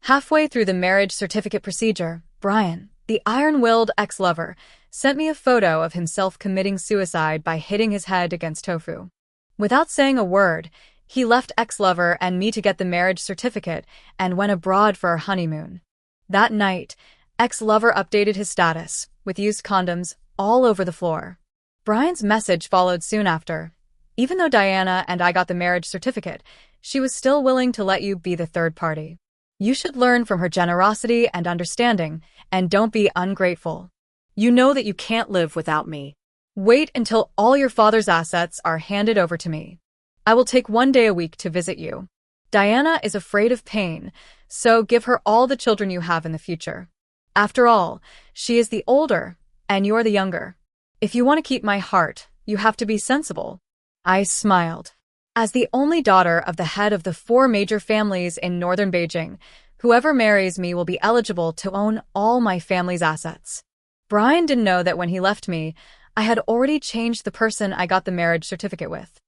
Halfway through the marriage certificate procedure, Brian, the iron-willed ex-lover, sent me a photo of himself committing suicide by hitting his head against tofu. Without saying a word, he left ex-lover and me to get the marriage certificate and went abroad for our honeymoon. That night, ex-lover updated his status, with used condoms all over the floor. Brian's message followed soon after. Even though Diana and I got the marriage certificate, she was still willing to let you be the third party. You should learn from her generosity and understanding, and don't be ungrateful. You know that you can't live without me. Wait until all your father's assets are handed over to me. I will take 1 day a week to visit you. Diana is afraid of pain, so give her all the children you have in the future. After all, she is the older, and you're the younger. If you want to keep my heart, you have to be sensible. I smiled. As the only daughter of the head of the 4 major families in northern Beijing, whoever marries me will be eligible to own all my family's assets. Brian didn't know that when he left me, I had already changed the person I got the marriage certificate with.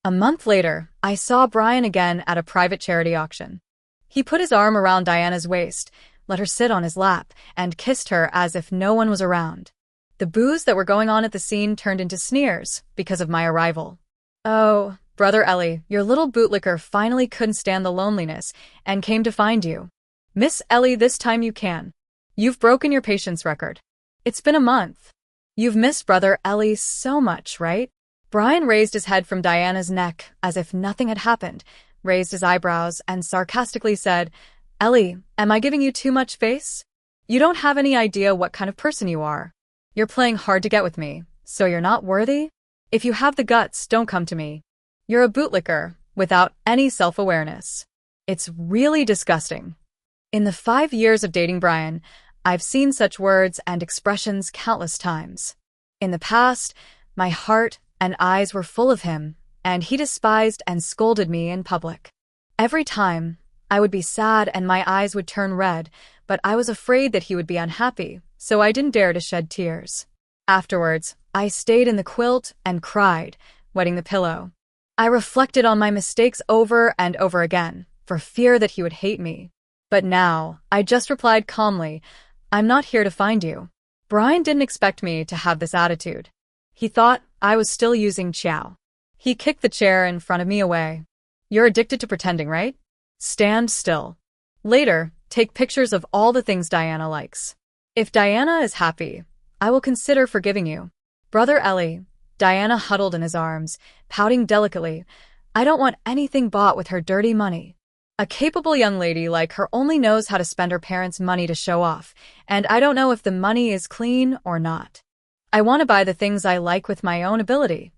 A month later, I saw Brian again at a private charity auction. He put his arm around Diana's waist, let her sit on his lap, and kissed her as if no one was around. The boos that were going on at the scene turned into sneers because of my arrival. Oh, Brother Ellie, your little bootlicker finally couldn't stand the loneliness and came to find you. Miss Ellie, this time you can. You've broken your patience record. It's been a month. You've missed Brother Ellie so much, right? Brian raised his head from Diana's neck as if nothing had happened, raised his eyebrows, and sarcastically said, Ellie, am I giving you too much face? You don't have any idea what kind of person you are. You're playing hard to get with me, so you're not worthy? If you have the guts, don't come to me. You're a bootlicker, without any self-awareness. It's really disgusting. In the 5 years of dating Brian, I've seen such words and expressions countless times. In the past, my heart and eyes were full of him, and he despised and scolded me in public. Every time, I would be sad and my eyes would turn red, but I was afraid that he would be unhappy, so I didn't dare to shed tears. Afterwards, I stayed in the quilt and cried, wetting the pillow. I reflected on my mistakes over and over again, for fear that he would hate me. But now, I just replied calmly, I'm not here to find you. Brian didn't expect me to have this attitude. He thought I was still using Chow. He kicked the chair in front of me away. You're addicted to pretending, right? Stand still. Later, take pictures of all the things Diana likes. If Diana is happy, I will consider forgiving you. Brother Ellie, Diana huddled in his arms, pouting delicately. I don't want anything bought with her dirty money. A capable young lady like her only knows how to spend her parents' money to show off, and I don't know if the money is clean or not. I want to buy the things I like with my own ability.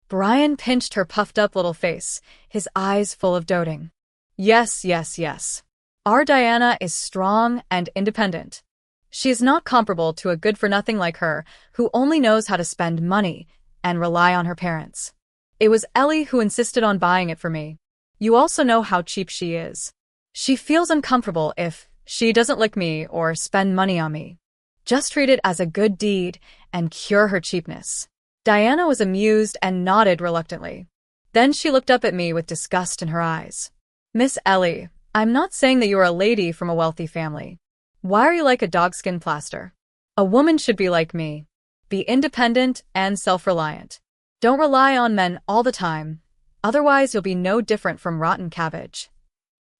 Brian pinched her puffed-up little face, his eyes full of doting. Yes, yes, yes. Our Diana is strong and independent. She is not comparable to a good-for-nothing like her, who only knows how to spend money and rely on her parents. It was Ellie who insisted on buying it for me. You also know how cheap she is. She feels uncomfortable if she doesn't lick me or spend money on me. Just treat it as a good deed and cure her cheapness. Diana was amused and nodded reluctantly. Then she looked up at me with disgust in her eyes. Miss Ellie, I'm not saying that you are a lady from a wealthy family. Why are you like a dogskin plaster? A woman should be like me. Be independent and self-reliant. Don't rely on men all the time. Otherwise, you'll be no different from rotten cabbage.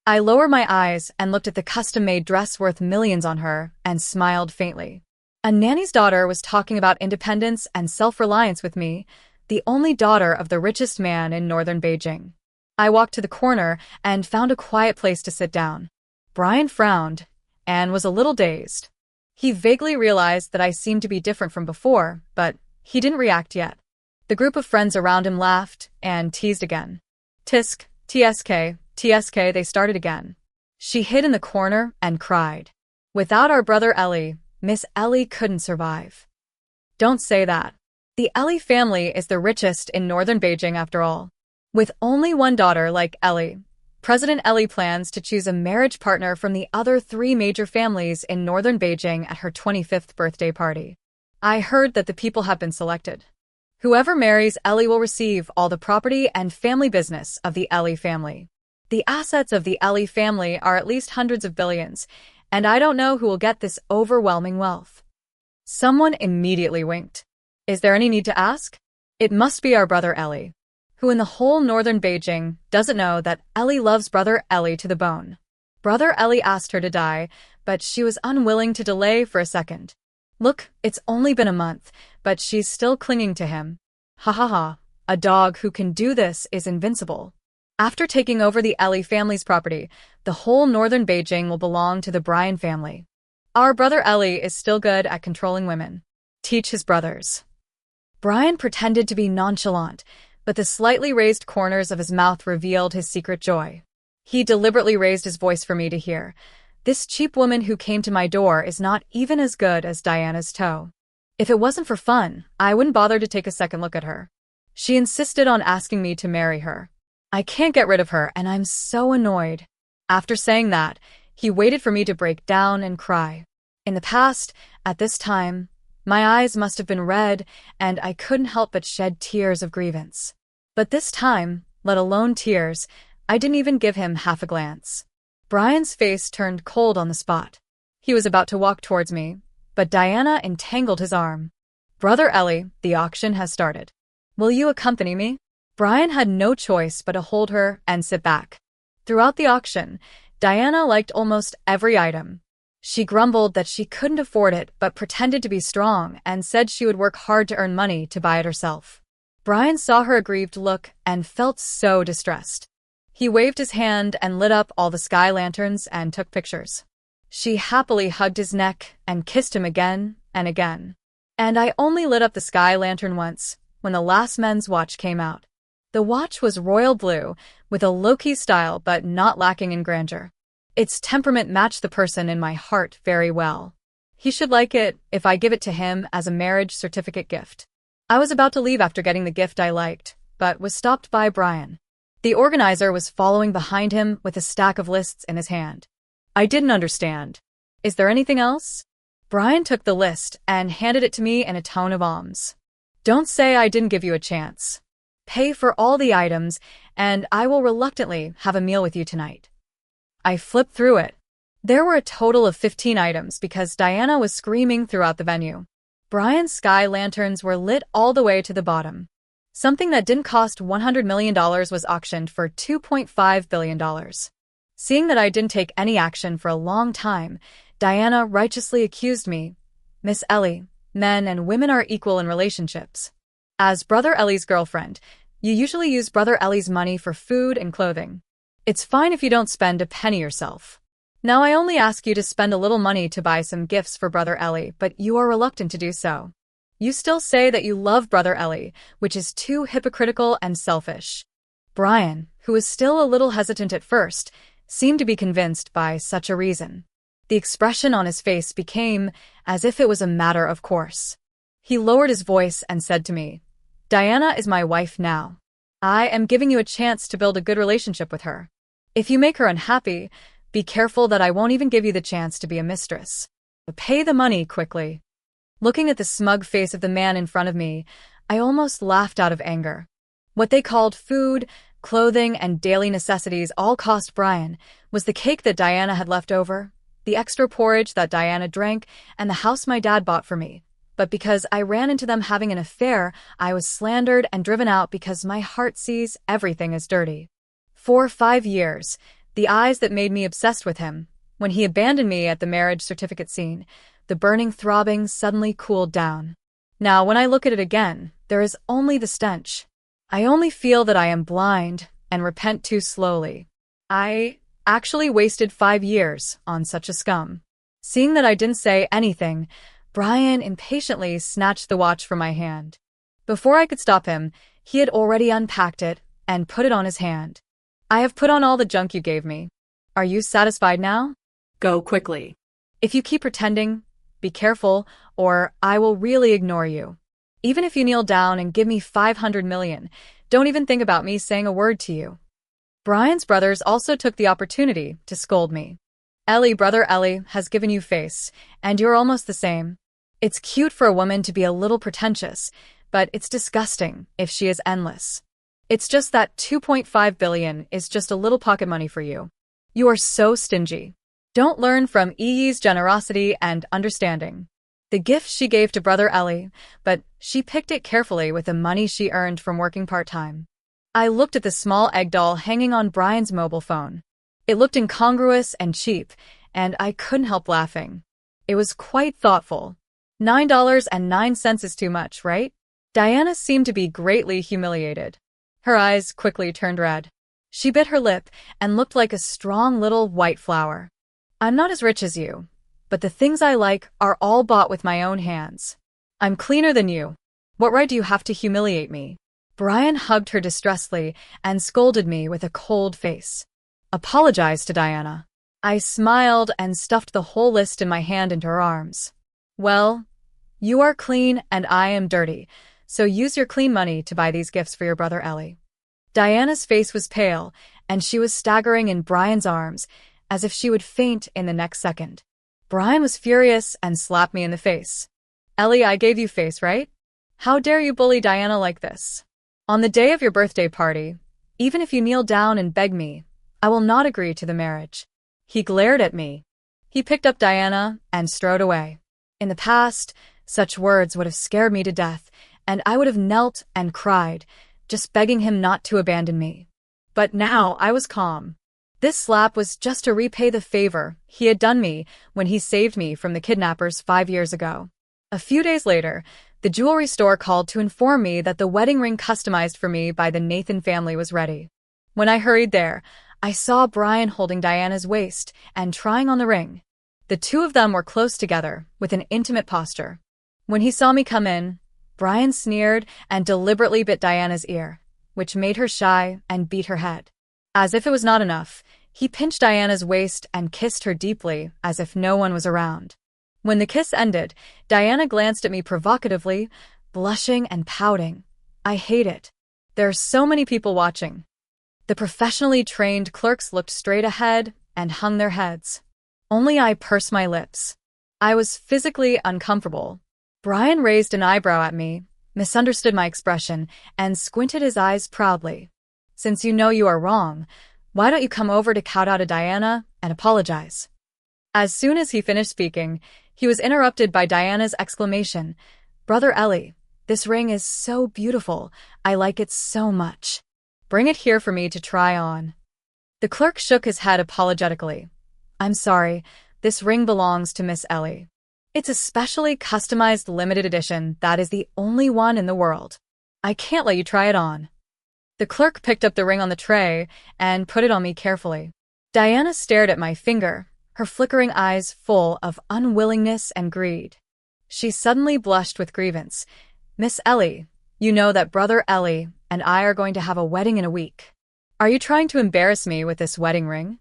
I lowered my eyes and looked at the custom-made dress worth millions on her and smiled faintly. A nanny's daughter was talking about independence and self-reliance with me, the only daughter of the richest man in northern Beijing. I walked to the corner and found a quiet place to sit down. Brian frowned and was a little dazed. He vaguely realized that I seemed to be different from before, but he didn't react yet. The group of friends around him laughed and teased again. Tisk, TSK, TSK, they started again. She hid in the corner and cried. Without our brother Ellie, Miss Ellie couldn't survive. Don't say that. The Ellie family is the richest in northern Beijing after all. With only one daughter like Ellie, President Ellie plans to choose a marriage partner from the other 3 major families in northern Beijing at her 25th birthday party. I heard that the people have been selected. Whoever marries Ellie will receive all the property and family business of the Ellie family. The assets of the Ellie family are at least hundreds of billions, and I don't know who will get this overwhelming wealth. Someone immediately winked. Is there any need to ask? It must be our brother Ellie. Who in the whole northern Beijing doesn't know that Ellie loves brother Ellie to the bone? Brother Ellie asked her to die, but she was unwilling to delay for a second. Look, it's only been a month, but she's still clinging to him. Ha ha ha, a dog who can do this is invincible. After taking over the Ellie family's property, the whole northern Beijing will belong to the Brian family. Our brother Ellie is still good at controlling women. Teach his brothers. Brian pretended to be nonchalant, but the slightly raised corners of his mouth revealed his secret joy. He deliberately raised his voice for me to hear. This cheap woman who came to my door is not even as good as Diana's toe. If it wasn't for fun, I wouldn't bother to take a second look at her. She insisted on asking me to marry her. I can't get rid of her, and I'm so annoyed. After saying that, he waited for me to break down and cry. In the past, at this time, my eyes must have been red, and I couldn't help but shed tears of grievance. But this time, let alone tears, I didn't even give him half a glance. Brian's face turned cold on the spot. He was about to walk towards me, but Diana entangled his arm. Brother Ellie, the auction has started. Will you accompany me? Brian had no choice but to hold her and sit back. Throughout the auction, Diana liked almost every item. She grumbled that she couldn't afford it but pretended to be strong and said she would work hard to earn money to buy it herself. Brian saw her aggrieved look and felt so distressed. He waved his hand and lit up all the sky lanterns and took pictures. She happily hugged his neck and kissed him again and again. And I only lit up the sky lantern once, when the last men's watch came out. The watch was royal blue, with a low-key style but not lacking in grandeur. Its temperament matched the person in my heart very well. He should like it if I give it to him as a marriage certificate gift. I was about to leave after getting the gift I liked, but was stopped by Brian. The organizer was following behind him with a stack of lists in his hand. I didn't understand. Is there anything else? Brian took the list and handed it to me in a tone of alms. Don't say I didn't give you a chance. Pay for all the items, and I will reluctantly have a meal with you tonight. I flipped through it. There were a total of 15 items because Diana was screaming throughout the venue. Brian's sky lanterns were lit all the way to the bottom. Something that didn't cost $100 million was auctioned for $2.5 billion. Seeing that I didn't take any action for a long time, Diana righteously accused me. Miss Ellie, men and women are equal in relationships. As Brother Ellie's girlfriend, you usually use Brother Ellie's money for food and clothing. It's fine if you don't spend a penny yourself. Now I only ask you to spend a little money to buy some gifts for Brother Ellie, but you are reluctant to do so. You still say that you love Brother Ellie, which is too hypocritical and selfish. Brian, who was still a little hesitant at first, seemed to be convinced by such a reason. The expression on his face became as if it was a matter of course. He lowered his voice and said to me, Diana is my wife now. I am giving you a chance to build a good relationship with her. If you make her unhappy, be careful that I won't even give you the chance to be a mistress. Pay the money quickly. Looking at the smug face of the man in front of me, I almost laughed out of anger. What they called food, clothing, and daily necessities all cost Brian was the cake that Diana had left over, the extra porridge that Diana drank, and the house my dad bought for me. But because I ran into them having an affair, I was slandered and driven out because my heart sees everything as dirty. For 5 years, the eyes that made me obsessed with him, when he abandoned me at the marriage certificate scene, the burning throbbing suddenly cooled down. Now, when I look at it again, there is only the stench. I only feel that I am blind and repent too slowly. I actually wasted 5 years on such a scum. Seeing that I didn't say anything, Brian impatiently snatched the watch from my hand. Before I could stop him, he had already unpacked it and put it on his hand. I have put on all the junk you gave me. Are you satisfied now? Go quickly. If you keep pretending, be careful, or I will really ignore you. Even if you kneel down and give me 500 million, don't even think about me saying a word to you. Brian's brothers also took the opportunity to scold me. Ellie, Brother Ellie, has given you face, and you're almost the same. It's cute for a woman to be a little pretentious, but it's disgusting if she is endless. It's just that 2.5 billion is just a little pocket money for you. You are so stingy. Don't learn from Yi's generosity and understanding. The gift she gave to Brother Ellie, but she picked it carefully with the money she earned from working part-time. I looked at the small egg doll hanging on Brian's mobile phone. It looked incongruous and cheap, and I couldn't help laughing. It was quite thoughtful. $9.09 is too much, right? Diana seemed to be greatly humiliated. Her eyes quickly turned red. She bit her lip and looked like a strong little white flower. I'm not as rich as you, but the things I like are all bought with my own hands. I'm cleaner than you. What right do you have to humiliate me? Brian hugged her distressfully and scolded me with a cold face. Apologize to Diana. I smiled and stuffed the whole list in my hand into her arms. Well, you are clean and I am dirty, so use your clean money to buy these gifts for your brother Ellie. Diana's face was pale, and she was staggering in Brian's arms, as if she would faint in the next second. Brian was furious and slapped me in the face. Ellie, I gave you face, right? How dare you bully Diana like this? On the day of your birthday party, even if you kneel down and beg me, I will not agree to the marriage. He glared at me. He picked up Diana and strode away. In the past, such words would have scared me to death, and I would have knelt and cried, just begging him not to abandon me. But now I was calm. This slap was just to repay the favor he had done me when he saved me from the kidnappers 5 years ago. A few days later, the jewelry store called to inform me that the wedding ring customized for me by the Nathan family was ready. When I hurried there, I saw Brian holding Diana's waist and trying on the ring. The two of them were close together, with an intimate posture. When he saw me come in, Brian sneered and deliberately bit Diana's ear, which made her shy and beat her head. As if it was not enough, he pinched Diana's waist and kissed her deeply, as if no one was around. When the kiss ended, Diana glanced at me provocatively, blushing and pouting. I hate it. There are so many people watching. The professionally trained clerks looked straight ahead and hung their heads. Only I pursed my lips. I was physically uncomfortable. Brian raised an eyebrow at me, misunderstood my expression, and squinted his eyes proudly. Since you know you are wrong, why don't you come over to kowtow to Diana and apologize? As soon as he finished speaking, he was interrupted by Diana's exclamation, Brother Ellie, this ring is so beautiful. I like it so much. Bring it here for me to try on. The clerk shook his head apologetically. I'm sorry, this ring belongs to Miss Ellie. It's a specially customized limited edition that is the only one in the world. I can't let you try it on. The clerk picked up the ring on the tray and put it on me carefully. Diana stared at my finger, her flickering eyes full of unwillingness and greed. She suddenly blushed with grievance. Miss Ellie, you know that Brother Ellie and I are going to have a wedding in a week. Are you trying to embarrass me with this wedding ring?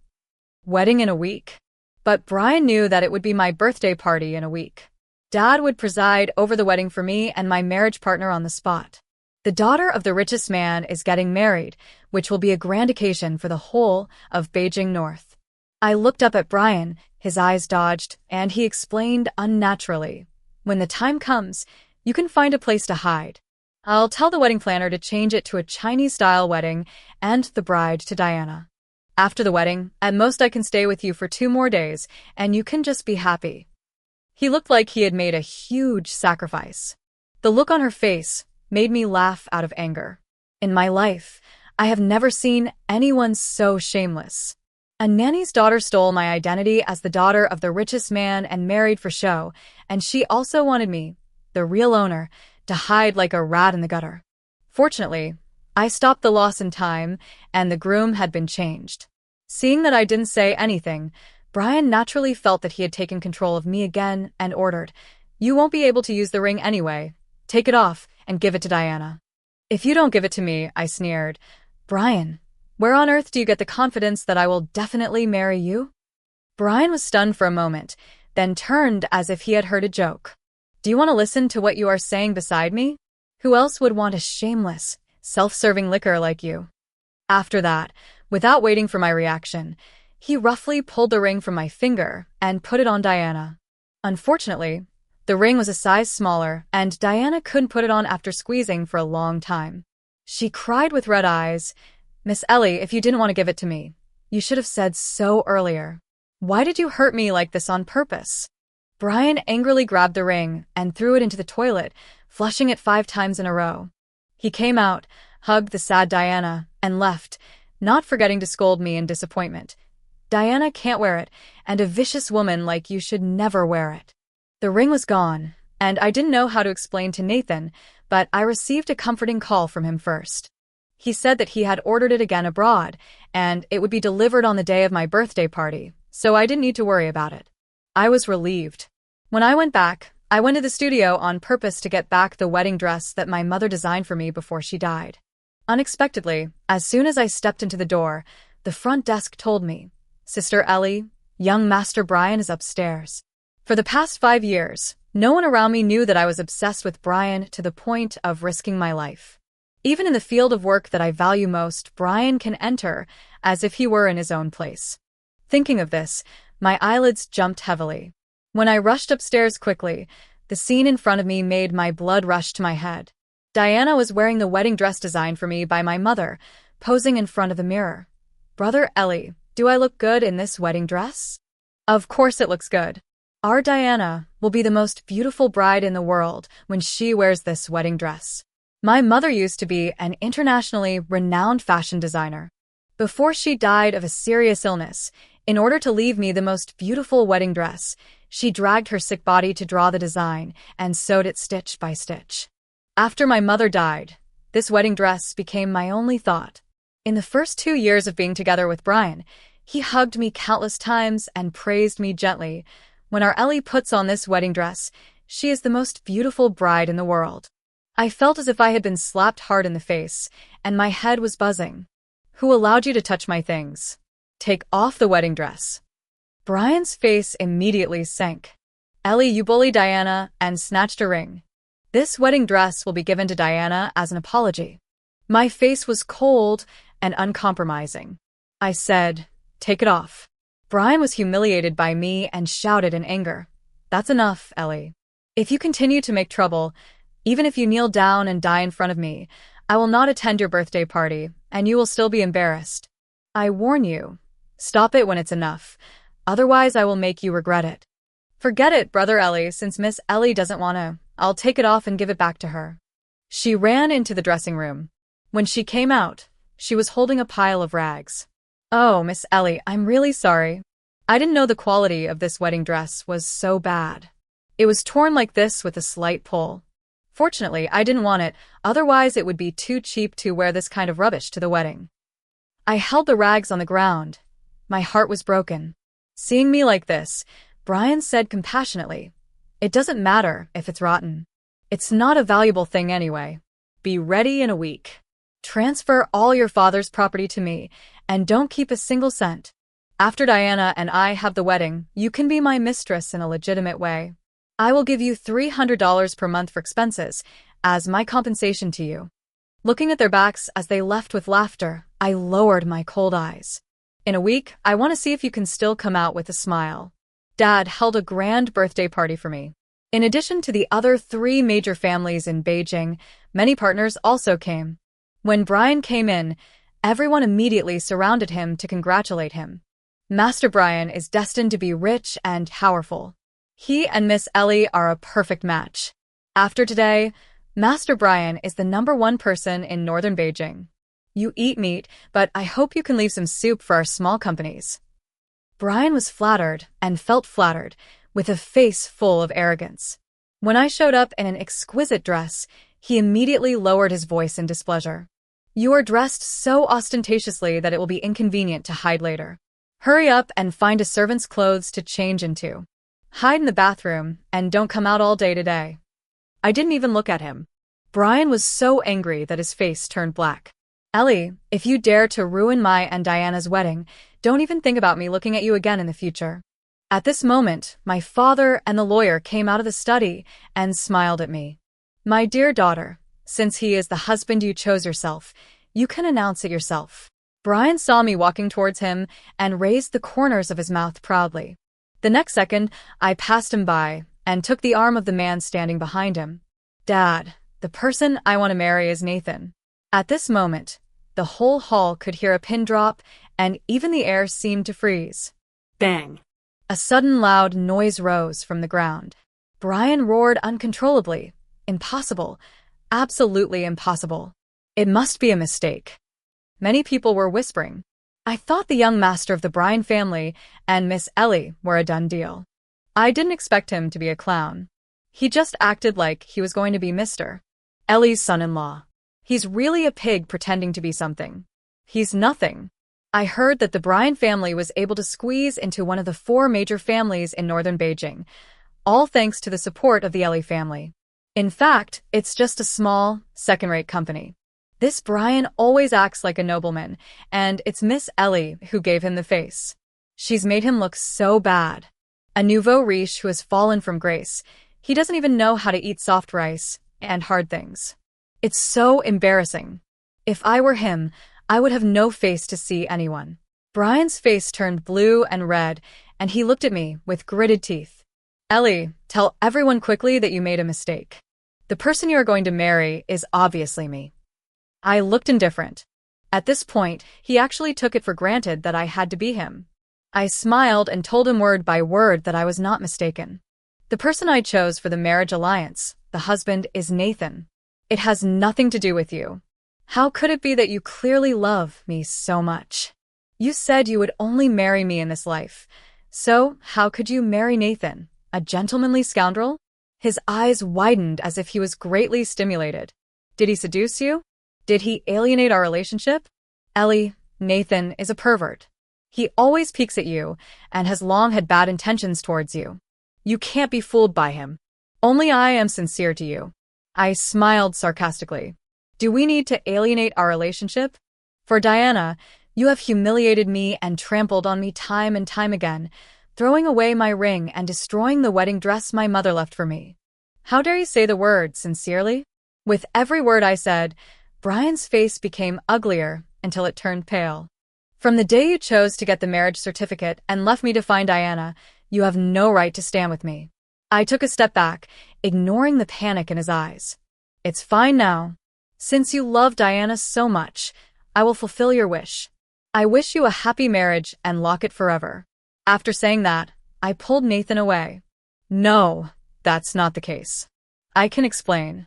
Wedding in a week? But Brian knew that it would be my birthday party in a week. Dad would preside over the wedding for me and my marriage partner on the spot. The daughter of the richest man is getting married, which will be a grand occasion for the whole of Beijing North. I looked up at Brian, his eyes dodged, and he explained unnaturally. When the time comes, you can find a place to hide. I'll tell the wedding planner to change it to a Chinese-style wedding and the bride to Diana. After the wedding, at most I can stay with you for 2 more days, and you can just be happy. He looked like he had made a huge sacrifice. The look on her face made me laugh out of anger. In my life, I have never seen anyone so shameless. A nanny's daughter stole my identity as the daughter of the richest man and married for show, and she also wanted me, the real owner, to hide like a rat in the gutter. Fortunately, I stopped the loss in time, and the groom had been changed. Seeing that I didn't say anything, Brian naturally felt that he had taken control of me again and ordered, You won't be able to use the ring anyway. Take it off and give it to Diana. If you don't give it to me, I sneered. Brian, where on earth do you get the confidence that I will definitely marry you? Brian was stunned for a moment, then turned as if he had heard a joke. Do you want to listen to what you are saying beside me? Who else would want a shameless, self-serving liquor like you? After that, without waiting for my reaction, he roughly pulled the ring from my finger and put it on Diana. Unfortunately, the ring was a size smaller, and Diana couldn't put it on after squeezing for a long time. She cried with red eyes. Miss Ellie, if you didn't want to give it to me, you should have said so earlier. Why did you hurt me like this on purpose? Brian angrily grabbed the ring and threw it into the toilet, flushing it 5 times in a row. He came out, hugged the sad Diana, and left, not forgetting to scold me in disappointment. Diana can't wear it, and a vicious woman like you should never wear it. The ring was gone, and I didn't know how to explain to Nathan, but I received a comforting call from him first. He said that he had ordered it again abroad, and it would be delivered on the day of my birthday party, so I didn't need to worry about it. I was relieved. When I went back, I went to the studio on purpose to get back the wedding dress that my mother designed for me before she died. Unexpectedly, as soon as I stepped into the door, the front desk told me, "Sister Ellie, young Master Brian is upstairs." For the past 5 years, no one around me knew that I was obsessed with Brian to the point of risking my life. Even in the field of work that I value most, Brian can enter as if he were in his own place. Thinking of this, my eyelids jumped heavily. When I rushed upstairs quickly, the scene in front of me made my blood rush to my head. Diana was wearing the wedding dress designed for me by my mother, posing in front of the mirror. "Brother Ellie, do I look good in this wedding dress?" Of course it looks good. Our Diana will be the most beautiful bride in the world when she wears this wedding dress. My mother used to be an internationally renowned fashion designer. Before she died of a serious illness, in order to leave me the most beautiful wedding dress, she dragged her sick body to draw the design and sewed it stitch by stitch. After my mother died, this wedding dress became my only thought. In the first 2 years of being together with Brian, he hugged me countless times and praised me gently. "When our Ellie puts on this wedding dress, she is the most beautiful bride in the world." I felt as if I had been slapped hard in the face, and my head was buzzing. "Who allowed you to touch my things? Take off the wedding dress." Brian's face immediately sank. "Ellie, you bullied Diana and snatched a ring. This wedding dress will be given to Diana as an apology." My face was cold and uncompromising. I said, "Take it off." Brian was humiliated by me and shouted in anger, "That's enough, Ellie. If you continue to make trouble, even if you kneel down and die in front of me, I will not attend your birthday party, and you will still be embarrassed. I warn you, stop it when it's enough, otherwise I will make you regret it." "Forget it, Brother Ellie, since Miss Ellie doesn't want to. I'll take it off and give it back to her." She ran into the dressing room. When she came out, she was holding a pile of rags. "Oh, Miss Ellie, I'm really sorry. I didn't know the quality of this wedding dress was so bad. It was torn like this with a slight pull. Fortunately, I didn't want it, otherwise it would be too cheap to wear this kind of rubbish to the wedding." I held the rags on the ground. My heart was broken. Seeing me like this, Brian said compassionately, "It doesn't matter if it's rotten. It's not a valuable thing anyway. Be ready in a week. Transfer all your father's property to me, and don't keep a single cent. After Diana and I have the wedding, you can be my mistress in a legitimate way. I will give you $300 per month for expenses, as my compensation to you." Looking at their backs as they left with laughter, I lowered my cold eyes. "In a week, I want to see if you can still come out with a smile." Dad held a grand birthday party for me. In addition to the other 3 major families in Beijing, many partners also came. When Brian came in, everyone immediately surrounded him to congratulate him. Master Brian is destined to be rich and powerful. He and Miss Ellie are a perfect match. After today, Master Brian is the #1 person in northern Beijing. You eat meat, but I hope you can leave some soup for our small companies." Brian was flattered and felt flattered, with a face full of arrogance. When I showed up in an exquisite dress, he immediately lowered his voice in displeasure. "You are dressed so ostentatiously that it will be inconvenient to hide later. Hurry up and find a servant's clothes to change into. Hide in the bathroom and don't come out all day today." I didn't even look at him. Brian was so angry that his face turned black. "Ellie, if you dare to ruin my and Diana's wedding, don't even think about me looking at you again in the future." At this moment, my father and the lawyer came out of the study and smiled at me. "My dear daughter, since he is the husband you chose yourself, you can announce it yourself." Brian saw me walking towards him and raised the corners of his mouth proudly. The next second, I passed him by and took the arm of the man standing behind him. "Dad, the person I want to marry is Nathan." At this moment, the whole hall could hear a pin drop, and even the air seemed to freeze. Bang! A sudden loud noise rose from the ground. Brian roared uncontrollably. Impossible. Absolutely impossible. It must be a mistake. Many people were whispering. I thought the young master of the Brian family and Miss Ellie were a done deal. I didn't expect him to be a clown. He just acted like he was going to be Mr. Ellie's son-in-law. He's really a pig pretending to be something. He's nothing. I heard that the Brian family was able to squeeze into one of the 4 major families in northern Beijing, all thanks to the support of the Ellie family. In fact, it's just a small, second-rate company. This Brian always acts like a nobleman, and it's Miss Ellie who gave him the face. She's made him look so bad. A nouveau riche who has fallen from grace. He doesn't even know how to eat soft rice and hard things. It's so embarrassing. If I were him, I would have no face to see anyone. Brian's face turned blue and red, and he looked at me with gritted teeth. Ellie, tell everyone quickly that you made a mistake. The person you are going to marry is obviously me. I looked indifferent. At this point, he actually took it for granted that I had to be him. I smiled and told him word by word that I was not mistaken. The person I chose for the marriage alliance, the husband, is Nathan. It has nothing to do with you. How could it be that you clearly love me so much? You said you would only marry me in this life. So, how could you marry Nathan, a gentlemanly scoundrel? His eyes widened as if he was greatly stimulated. Did he seduce you? Did he alienate our relationship? Ellie, Nathan is a pervert. He always peeks at you and has long had bad intentions towards you. You can't be fooled by him. Only I am sincere to you. I smiled sarcastically. Do we need to alienate our relationship? For Diana, you have humiliated me and trampled on me time and time again, throwing away my ring and destroying the wedding dress my mother left for me. How dare you say the word sincerely? With every word I said, Brian's face became uglier until it turned pale. From the day you chose to get the marriage certificate and left me to find Diana, you have no right to stand with me. I took a step back, ignoring the panic in his eyes. It's fine now. Since you love Diana so much, I will fulfill your wish. I wish you a happy marriage and lock it forever. After saying that, I pulled Nathan away. No, that's not the case. I can explain.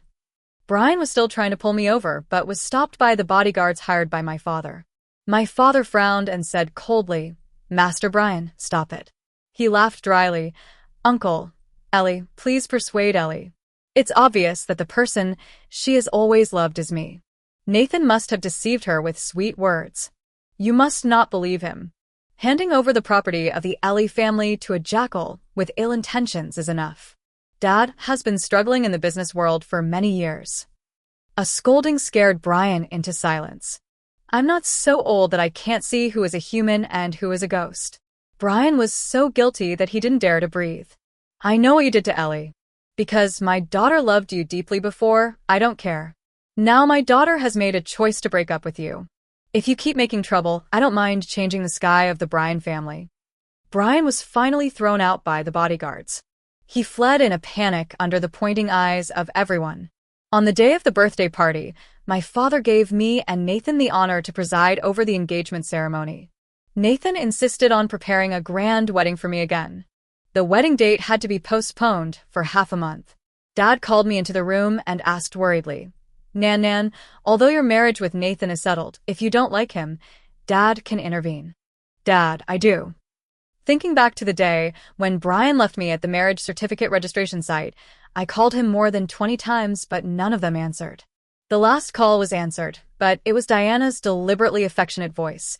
Brian was still trying to pull me over, but was stopped by the bodyguards hired by my father. My father frowned and said coldly, Master Brian, stop it. He laughed dryly. Uncle, Ellie, please persuade Ellie. It's obvious that the person she has always loved is me. Nathan must have deceived her with sweet words. You must not believe him. Handing over the property of the Ellie family to a jackal with ill intentions is enough. Dad has been struggling in the business world for many years. A scolding scared Brian into silence. I'm not so old that I can't see who is a human and who is a ghost. Brian was so guilty that he didn't dare to breathe. I know what you did to Ellie. Because my daughter loved you deeply before, I don't care. Now my daughter has made a choice to break up with you. If you keep making trouble, I don't mind changing the sky of the Brian family. Brian was finally thrown out by the bodyguards. He fled in a panic under the pointing eyes of everyone. On the day of the birthday party, my father gave me and Nathan the honor to preside over the engagement ceremony. Nathan insisted on preparing a grand wedding for me again. The wedding date had to be postponed for half a month. Dad called me into the room and asked worriedly, Nan, although your marriage with Nathan is settled, if you don't like him, Dad can intervene. Dad, I do. Thinking back to the day when Brian left me at the marriage certificate registration site, I called him more than 20 times, but none of them answered. The last call was answered, but it was Diana's deliberately affectionate voice.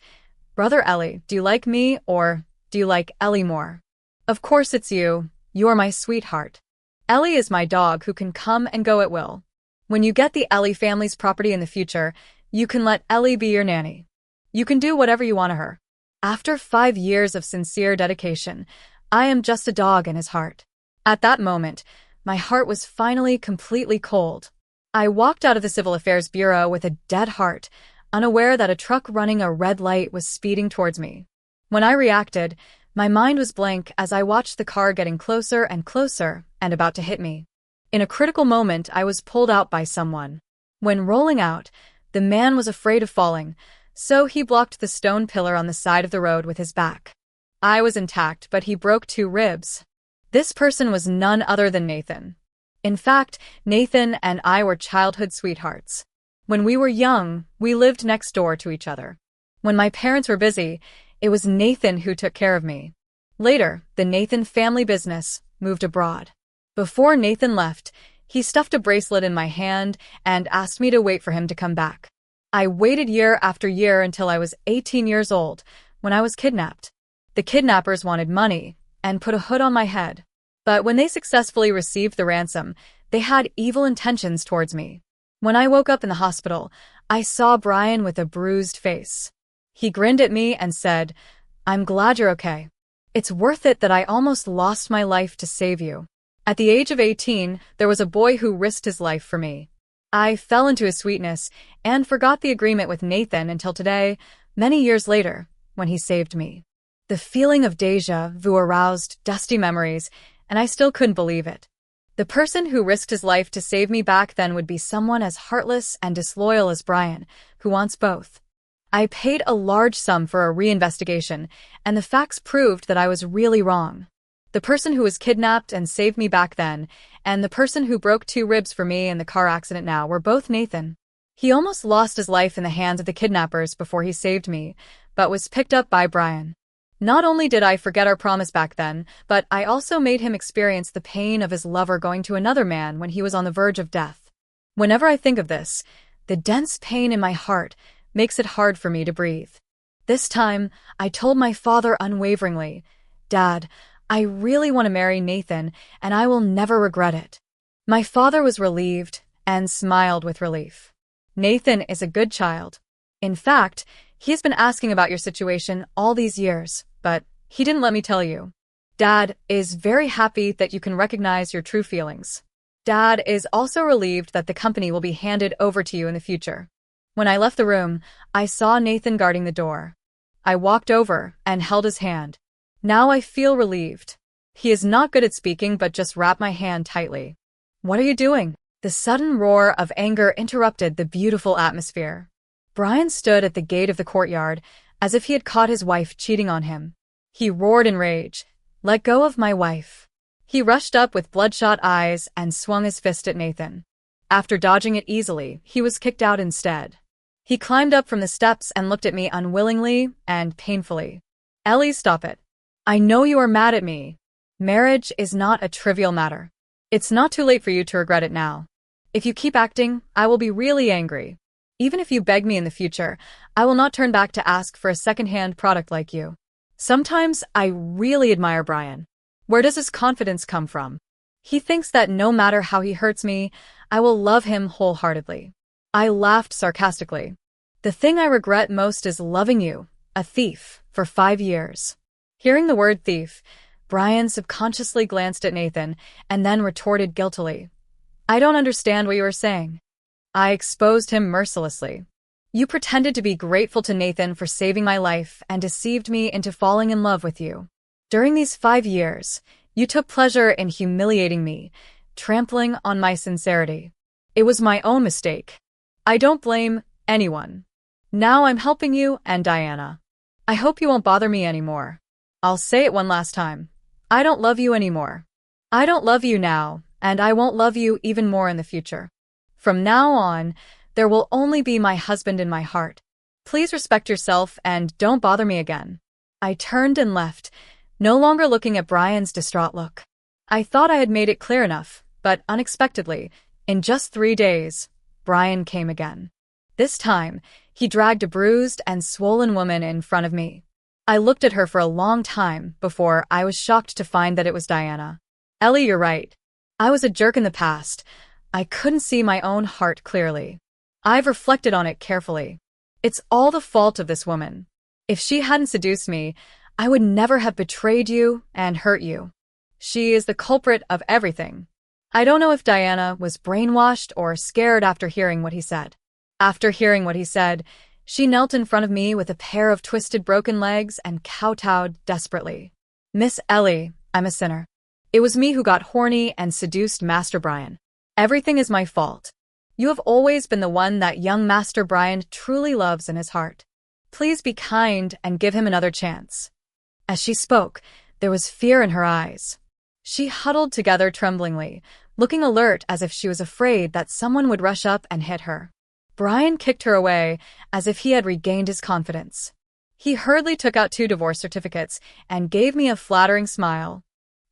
Brother Ellie, do you like me or do you like Ellie more? Of course it's you. You're my sweetheart. Ellie is my dog who can come and go at will. When you get the Ellie family's property in the future, you can let Ellie be your nanny. You can do whatever you want to her. After 5 years of sincere dedication, I am just a dog in his heart. At that moment, my heart was finally completely cold. I walked out of the Civil Affairs Bureau with a dead heart, unaware that a truck running a red light was speeding towards me. When I reacted, my mind was blank as I watched the car getting closer and closer and about to hit me. In a critical moment, I was pulled out by someone. When rolling out, The man was afraid of falling, so he blocked the stone pillar on the side of the road with his back. I was intact, but he broke 2 ribs. This person was none other than Nathan. In fact, Nathan and I were childhood sweethearts. When we were young, we lived next door to each other. When my parents were busy, it was Nathan who took care of me. Later, the Nathan family business moved abroad. Before Nathan left, he stuffed a bracelet in my hand and asked me to wait for him to come back. I waited year after year until I was 18 years old, when I was kidnapped. The kidnappers wanted money and put a hood on my head. But when they successfully received the ransom, they had evil intentions towards me. When I woke up in the hospital, I saw Brian with a bruised face. He grinned at me and said, "I'm glad you're okay. It's worth it that I almost lost my life to save you." At the age of 18, there was a boy who risked his life for me. I fell into his sweetness and forgot the agreement with Nathan until today, many years later, when he saved me. The feeling of déjà vu aroused dusty memories, and I still couldn't believe it. The person who risked his life to save me back then would be someone as heartless and disloyal as Brian, who wants both. I paid a large sum for a reinvestigation, and the facts proved that I was really wrong. The person who was kidnapped and saved me back then, and the person who broke 2 ribs for me in the car accident now, were both Nathan. He almost lost his life in the hands of the kidnappers before he saved me, but was picked up by Brian. Not only did I forget our promise back then, but I also made him experience the pain of his lover going to another man when he was on the verge of death. Whenever I think of this, the dense pain in my heart makes it hard for me to breathe. This time, I told my father unwaveringly, "Dad, I really want to marry Nathan, and I will never regret it." My father was relieved and smiled with relief. "Nathan is a good child. In fact, he has been asking about your situation all these years, but he didn't let me tell you. Dad is very happy that you can recognize your true feelings. Dad is also relieved that the company will be handed over to you in the future." When I left the room, I saw Nathan guarding the door. I walked over and held his hand. Now I feel relieved. He is not good at speaking, but just wrapped my hand tightly. "What are you doing?" The sudden roar of anger interrupted the beautiful atmosphere. Brian stood at the gate of the courtyard, as if he had caught his wife cheating on him. He roared in rage, "Let go of my wife." He rushed up with bloodshot eyes and swung his fist at Nathan. After dodging it easily, he was kicked out instead. He climbed up from the steps and looked at me unwillingly and painfully. "Ellie, stop it. I know you are mad at me. Marriage is not a trivial matter. It's not too late for you to regret it now. If you keep acting, I will be really angry. Even if you beg me in the future, I will not turn back to ask for a second-hand product like you." Sometimes I really admire Brian. Where does his confidence come from? He thinks that no matter how he hurts me, I will love him wholeheartedly. I laughed sarcastically. "The thing I regret most is loving you, a thief, for 5 years. Hearing the word thief, Brian subconsciously glanced at Nathan and then retorted guiltily, "I don't understand what you are saying." I exposed him mercilessly. "You pretended to be grateful to Nathan for saving my life and deceived me into falling in love with you. During these 5 years, you took pleasure in humiliating me, trampling on my sincerity. It was my own mistake. I don't blame anyone. Now I'm helping you and Diana. I hope you won't bother me anymore. I'll say it one last time. I don't love you anymore. I don't love you now, and I won't love you even more in the future. From now on, there will only be my husband in my heart. Please respect yourself and don't bother me again." I turned and left, no longer looking at Brian's distraught look. I thought I had made it clear enough, but unexpectedly, in just 3 days, Brian came again. This time, he dragged a bruised and swollen woman in front of me. I looked at her for a long time before I was shocked to find that it was Diana. "Ellie, you're right. I was a jerk in the past. I couldn't see my own heart clearly. I've reflected on it carefully. It's all the fault of this woman. If she hadn't seduced me, I would never have betrayed you and hurt you. She is the culprit of everything." I don't know if Diana was brainwashed or scared after hearing what he said. After hearing what he said, she knelt in front of me with a pair of twisted broken legs and kowtowed desperately. "Miss Ellie, I'm a sinner. It was me who got horny and seduced Master Brian. Everything is my fault. You have always been the one that young Master Brian truly loves in his heart. Please be kind and give him another chance." As she spoke, there was fear in her eyes. She huddled together tremblingly, looking alert as if she was afraid that someone would rush up and hit her. Brian kicked her away as if he had regained his confidence. He hurriedly took out 2 divorce certificates and gave me a flattering smile.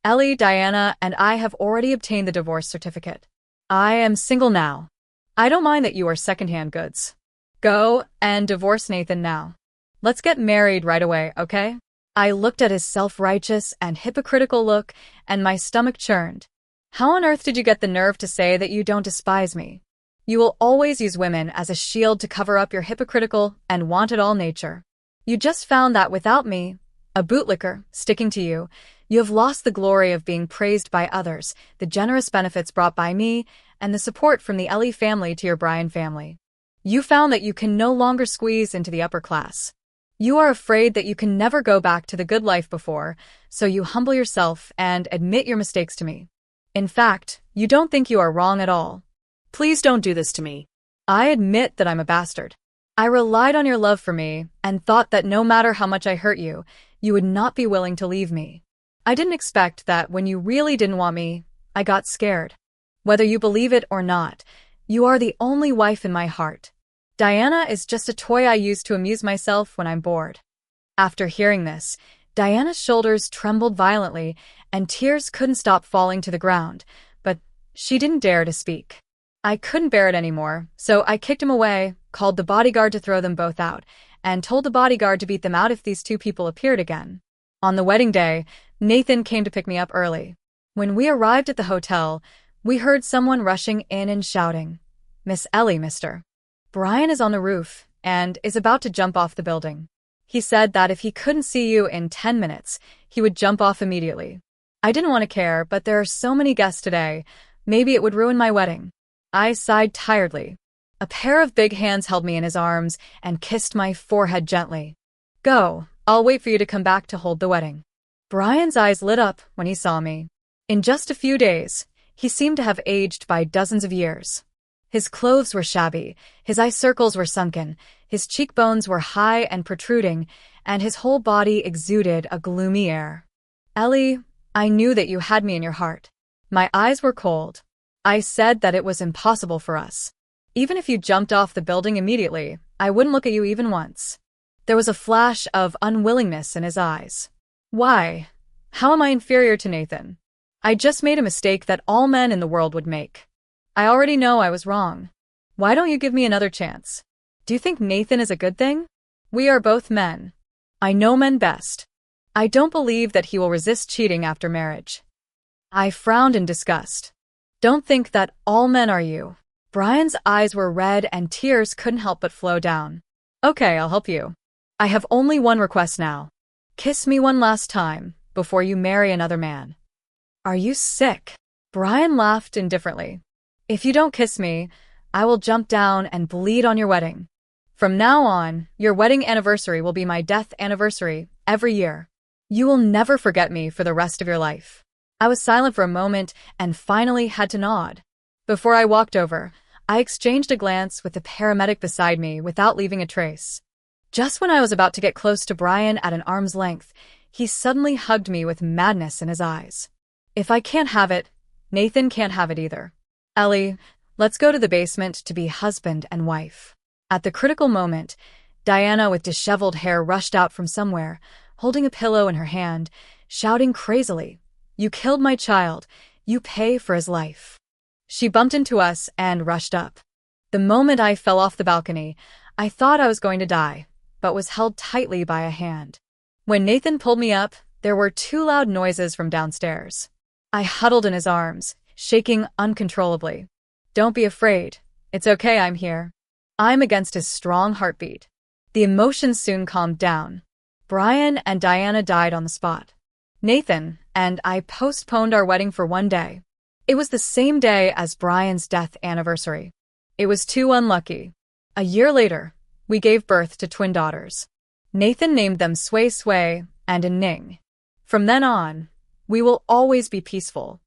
"Ellie, Diana, and I have already obtained the divorce certificate. I am single now. I don't mind that you are secondhand goods. Go and divorce Nathan now. Let's get married right away, okay?" I looked at his self-righteous and hypocritical look, and my stomach churned. "How on earth did you get the nerve to say that you don't despise me? You will always use women as a shield to cover up your hypocritical and want-it-all nature. You just found that without me, a bootlicker, sticking to you, you have lost the glory of being praised by others, the generous benefits brought by me, and the support from the Ellie family to your Brian family. You found that you can no longer squeeze into the upper class. You are afraid that you can never go back to the good life before, so you humble yourself and admit your mistakes to me. In fact, you don't think you are wrong at all. Please don't do this to me. I admit that I'm a bastard. I relied on your love for me and thought that no matter how much I hurt you, you would not be willing to leave me. I didn't expect that when you really didn't want me, I got scared. Whether you believe it or not, you are the only wife in my heart. Diana is just a toy I use to amuse myself when I'm bored." After hearing this, Diana's shoulders trembled violently and tears couldn't stop falling to the ground, but she didn't dare to speak. I couldn't bear it anymore, so I kicked him away, called the bodyguard to throw them both out, and told the bodyguard to beat them out if these 2 people appeared again. On the wedding day, Nathan came to pick me up early. When we arrived at the hotel, we heard someone rushing in and shouting, "Miss Ellie, mister. Brian is on the roof and is about to jump off the building. He said that if he couldn't see you in 10 minutes, he would jump off immediately." I didn't want to care, but there are so many guests today. Maybe it would ruin my wedding. I sighed tiredly. A pair of big hands held me in his arms and kissed my forehead gently. "Go, I'll wait for you to come back to hold the wedding." Brian's eyes lit up when he saw me. In just a few days, he seemed to have aged by dozens of years. His clothes were shabby, his eye circles were sunken, his cheekbones were high and protruding, and his whole body exuded a gloomy air. "Ellie, I knew that you had me in your heart." My eyes were cold. I said that it was impossible for us. Even if you jumped off the building immediately, I wouldn't look at you even once. There was a flash of unwillingness in his eyes. "Why? How am I inferior to Nathan? I just made a mistake that all men in the world would make. I already know I was wrong. Why don't you give me another chance? Do you think Nathan is a good thing? We are both men. I know men best. I don't believe that he will resist cheating after marriage." I frowned in disgust. "Don't think that all men are you." Brian's eyes were red and tears couldn't help but flow down. "Okay, I'll help you. I have only one request now. Kiss me one last time before you marry another man." "Are you sick?" Brian laughed indifferently. "If you don't kiss me, I will jump down and bleed on your wedding. From now on, your wedding anniversary will be my death anniversary every year. You will never forget me for the rest of your life." I was silent for a moment and finally had to nod. Before I walked over, I exchanged a glance with the paramedic beside me without leaving a trace. Just when I was about to get close to Brian at an arm's length, he suddenly hugged me with madness in his eyes. If I can't have it, Nathan can't have it either. "Ellie, let's go to the basement to be husband and wife." At the critical moment, Diana with disheveled hair rushed out from somewhere, holding a pillow in her hand, shouting crazily, "You killed my child. You pay for his life." She bumped into us and rushed up. The moment I fell off the balcony, I thought I was going to die, but was held tightly by a hand. When Nathan pulled me up, there were 2 loud noises from downstairs. I huddled in his arms, shaking uncontrollably. "Don't be afraid. It's okay, I'm here." I'm against his strong heartbeat. The emotions soon calmed down. Brian and Diana died on the spot. Nathan and I postponed our wedding for 1 day. It was the same day as Brian's death anniversary. It was too unlucky. A year later, we gave birth to twin daughters. Nathan named them Sway Sway and Ning. From then on, we will always be peaceful.